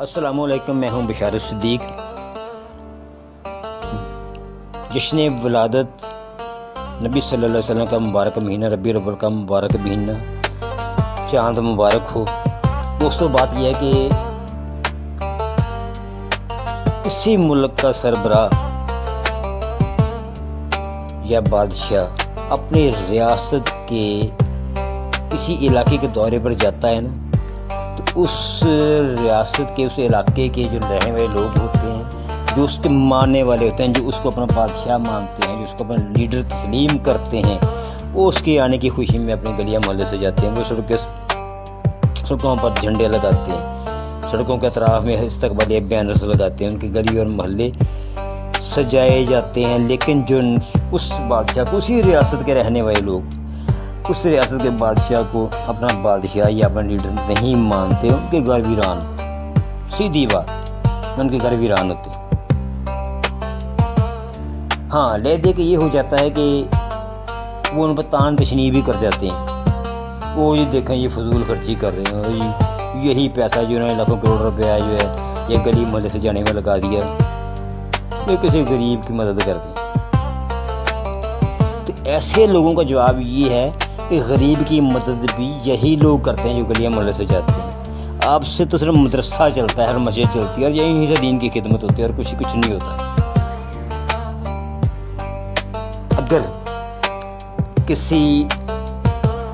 السلام علیکم، میں ہوں بشارت صدیق۔ جشن ولادت نبی صلی اللہ علیہ وسلم کا مبارک مہینہ ربیع الاول کا مبارک مہینہ، چاند مبارک ہو۔ دوستو، بات یہ ہے کہ کسی ملک کا سربراہ یا بادشاہ اپنی ریاست کے کسی علاقے کے دورے پر جاتا ہے نا، تو اس ریاست کے اس علاقے کے جو رہنے والے لوگ ہوتے ہیں، جو اس کے ماننے والے ہوتے ہیں، جو اس کو اپنا بادشاہ مانتے ہیں، جو اس کو اپنا لیڈر تسلیم کرتے ہیں، وہ اس کے آنے کی خوشی میں اپنے گلیاں محلے سے جاتے ہیں۔ وہ سڑکوں پر جھنڈے لگاتے ہیں، سڑکوں کے اطراف میں استقبالیہ بینرز لگاتے ہیں، ان کی گلی اور محلے سجائے جاتے ہیں۔ لیکن جو اس بادشاہ کو، اسی ریاست کے رہنے والے لوگ اس ریاست کے بادشاہ کو اپنا بادشاہ یا اپنا لیڈر نہیں مانتے، ان کے گھر ویران، سیدھی بات، ان کے گھر ویران ہوتے ہیں۔ ہاں، لے دے کے یہ ہو جاتا ہے کہ وہ ان پر تان تشنیع بھی کر جاتے ہیں۔ وہ یہ دیکھیں، یہ فضول خرچی کر رہے ہیں، یہی پیسہ جو انہوں نے لاکھوں کروڑ روپیہ جو ہے یہ گلی محلے سے جانے میں لگا دیا، یہ کسی غریب کی مدد کر دیں۔ تو ایسے لوگوں کا جواب یہ ہے کہ غریب کی مدد بھی یہی لوگ کرتے ہیں جو گلیاں محلے سے جاتے ہیں۔ آپ سے تو صرف مدرسہ چلتا ہے، ہر مسجد چلتی ہے، اور یہیں سے دین کی خدمت ہوتی ہے، اور کچھ نہیں ہوتا۔ اگر کسی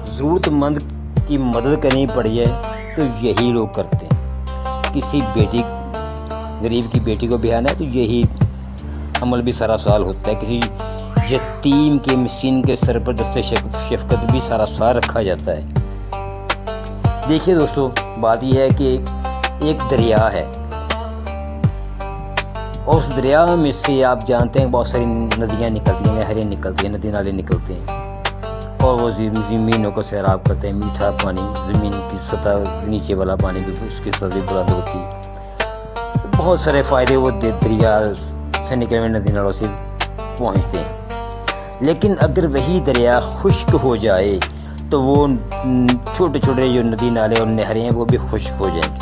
ضرورت مند کی مدد کرنی پڑ جائے تو یہی لوگ کرتے ہیں۔ کسی بیٹی، غریب کی بیٹی کو بیانا ہے تو یہی عمل بھی سارا سال ہوتا ہے۔ کسی یتیم کے، مسکین کے سر پر دست شفقت بھی سارا سال رکھا جاتا ہے۔ دیکھیے دوستو، بات یہ ہے کہ ایک دریا ہے، اور اس دریا میں سے آپ جانتے ہیں بہت ساری ندیاں نکلتی ہیں، نہریں نکلتی ہیں، ندی نالے نکلتے ہیں، اور وہ زمینوں کو سیراب کرتے ہیں۔ میٹھا پانی، زمین کی سطح نیچے والا پانی بھی، اس کی سطح بلند ہوتی ہے۔ بہت سارے فائدے وہ دریا سے نکلے ہوئے ندی نالوں سے پہنچتے ہیں۔ لیکن اگر وہی دریا خشک ہو جائے تو وہ چھوٹے چھوٹے جو ندی نالے اور نہریں ہیں وہ بھی خشک ہو جائیں گے۔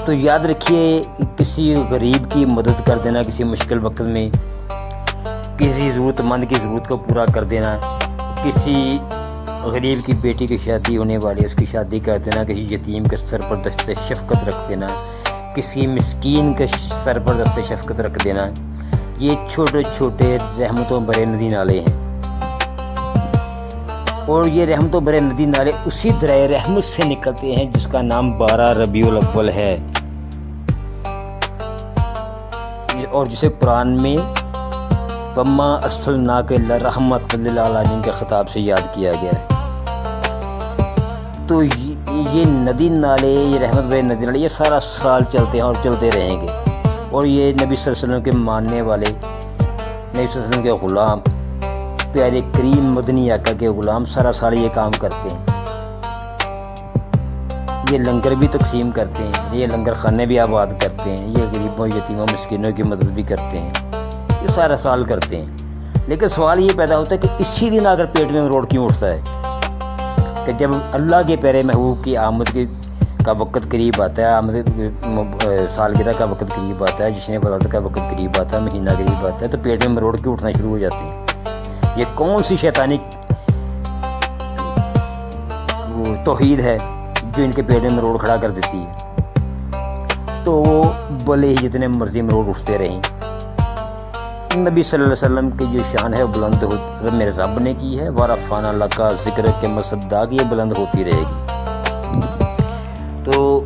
تو یاد رکھیے کہ کسی غریب کی مدد کر دینا، کسی مشکل وقت میں کسی ضرورت مند کی ضرورت کو پورا کر دینا، کسی غریب کی بیٹی کی شادی ہونے والی ہے اس کی شادی کر دینا، کسی یتیم کے سر پر دست شفقت رکھ دینا، کسی مسکین کے سر پر دست شفقت رکھ دینا، یہ چھوٹے چھوٹے رحمتوں بھرے ندی نالے ہیں۔ اور یہ رحمتوں بھرے ندی نالے اسی دریائے رحمت سے نکلتے ہیں جس کا نام 12 ربیع الاول ہے، اور جسے قرآن میں وَمَا أَرْسَلْنَاكَ إِلَّا رَحْمَةً لِلْعَالَمِينَ کے خطاب سے یاد کیا گیا ہے۔ تو یہ ندی نالے، یہ رحمت بھرے ندی نالے، یہ سارا سال چلتے ہیں اور چلتے رہیں گے۔ اور یہ نبی صلی اللہ علیہ وسلم کے ماننے والے، نبی صلی اللہ علیہ وسلم کے غلام، پیارے کریم مدنی آقا کے غلام سارا سال یہ کام کرتے ہیں۔ یہ لنگر بھی تقسیم کرتے ہیں، یہ لنگر خانے بھی آباد کرتے ہیں، یہ غریبوں، یتیموں، مسکینوں کی مدد بھی کرتے ہیں، یہ سارا سال کرتے ہیں۔ لیکن سوال یہ پیدا ہوتا ہے کہ اسی دن اگر پیٹ میں روڑ کیوں اٹھتا ہے؟ کہ جب اللہ کے پیارے محبوب کی آمد کا وقت قریب آتا ہے، آمد سالگرہ کا وقت قریب آتا ہے، جشن ولادت کا وقت قریب آتا ہے، مہینہ قریب آتا ہے، تو پیٹ میں مروڑ کیوں اٹھنا شروع ہو جاتے ہیں؟ یہ کون سی شیطانی توحید ہے جو ان کے پیٹ میں مروڑ کھڑا کر دیتی ہے؟ تو وہ بھلے ہی جتنے مرضی مروڑ اٹھتے رہیں، نبی صلی اللہ علیہ وسلم کی جو شان ہے وہ بلند میرے رب نے کی ہے۔ وَرَفَعْنَا لَكَ ذِكْرَكَ کے مصداق یہ بلند ہوتی رہے گی۔ تو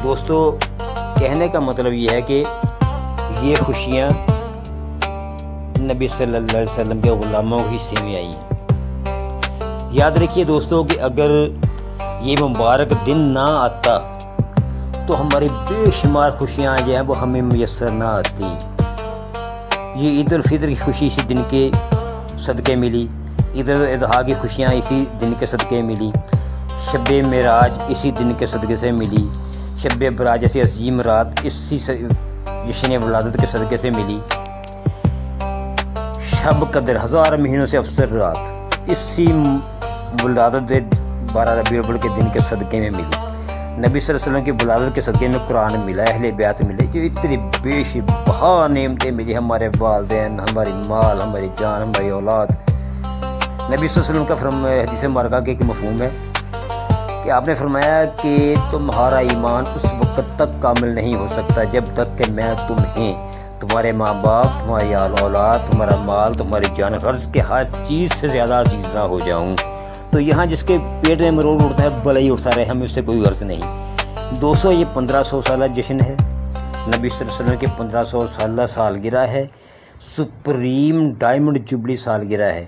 دوستو، کہنے کا مطلب یہ ہے کہ یہ خوشیاں نبی صلی اللہ علیہ وسلم کے غلاموں کے حصے میں آئی ہیں۔ یاد رکھیے دوستو کہ اگر یہ مبارک دن نہ آتا تو ہماری بے شمار خوشیاں جو ہیں وہ ہمیں میسر نہ آتی۔ یہ عید الفطر کی خوشی اسی دن کے صدقے ملی، عید الاضحیٰ کی خوشیاں اسی دن کے صدقے ملی، شب معراج اسی دن کے صدقے سے ملی، شب برات جیسی عظیم رات اسی جشن ولادت کے صدقے سے ملی، شب قدر 1000 مہینوں سے افضل رات اسی ولادت 12 ربیع الاول کے دن کے صدقے میں ملی۔ نبی صلی اللہ علیہ وسلم کی ولادت کے صدقے میں قرآن ملا، اہل بیت ملے، جو اتنی بے بہا نعمتیں ملی، ہمارے والدین، ہماری مال، ہماری جان، ہماری اولاد۔ نبی صلی اللہ علیہ وسلم کا حدیث مبارکہ کے ایک مفہوم ہے کہ آپ نے فرمایا کہ تمہارا ایمان اس وقت تک کامل نہیں ہو سکتا جب تک کہ میں تمہیں، تمہارے ماں باپ، تمہاری اولاد، تمہارا مال، تمہاری جان، غرض کے ہر چیز سے زیادہ عزیز نہ ہو جاؤں۔ تو یہاں جس کے پیٹ میں مروڑ اڑتا ہے بھلا ہی اٹھتا رہے، ہمیں اس سے کوئی غرض نہیں۔ دوستو، یہ 1500 سالہ جشن ہے، نبی صلی اللہ علیہ وسلم کی 1500 سالہ سالگرہ ہے، سپریم ڈائمنڈ جبلی سالگرہ ہے۔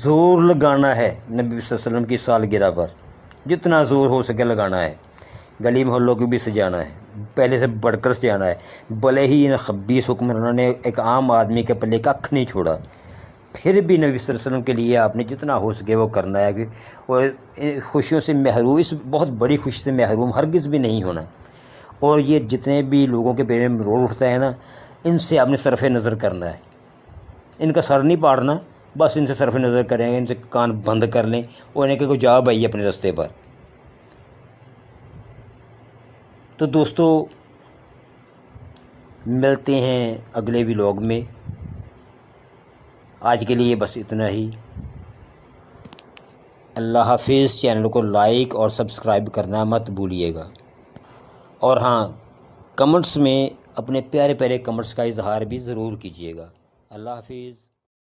زور لگانا ہے نبی صلی اللہ علیہ وسلم کی سالگرہ پر، جتنا زور ہو سکے لگانا ہے، گلی محلوں کو بھی سجانا ہے، پہلے سے بڑھ کر سجانا ہے۔ بھلے ہی ان خبیث حکمرانوں نے ایک عام آدمی کے پلے کھ نہیں چھوڑا، پھر بھی نبی صلی اللہ علیہ وسلم کے لیے آپ نے جتنا ہو سکے وہ کرنا ہے، اور خوشیوں سے محروم، اس بہت بڑی خوشی سے محروم ہرگز بھی نہیں ہونا۔ اور یہ جتنے بھی لوگوں کے پیٹ میں مروڑ اٹھتا ہے نا، ان سے آپ نے صرف نظر کرنا ہے، ان کا سر نہیں پاڑنا، بس ان سے صرف نظر کریں گے، ان سے کان بند کر لیں اور انہیں کہ کوئی جا بھائی اپنے راستے پر۔ تو دوستو، ملتے ہیں اگلے ولاگ میں، آج کے لیے بس اتنا ہی۔ اللہ حافظ۔ چینل کو لائک اور سبسکرائب کرنا مت بھولیے گا، اور ہاں، کمنٹس میں اپنے پیارے پیارے کمنٹس کا اظہار بھی ضرور کیجیے گا۔ اللہ حافظ۔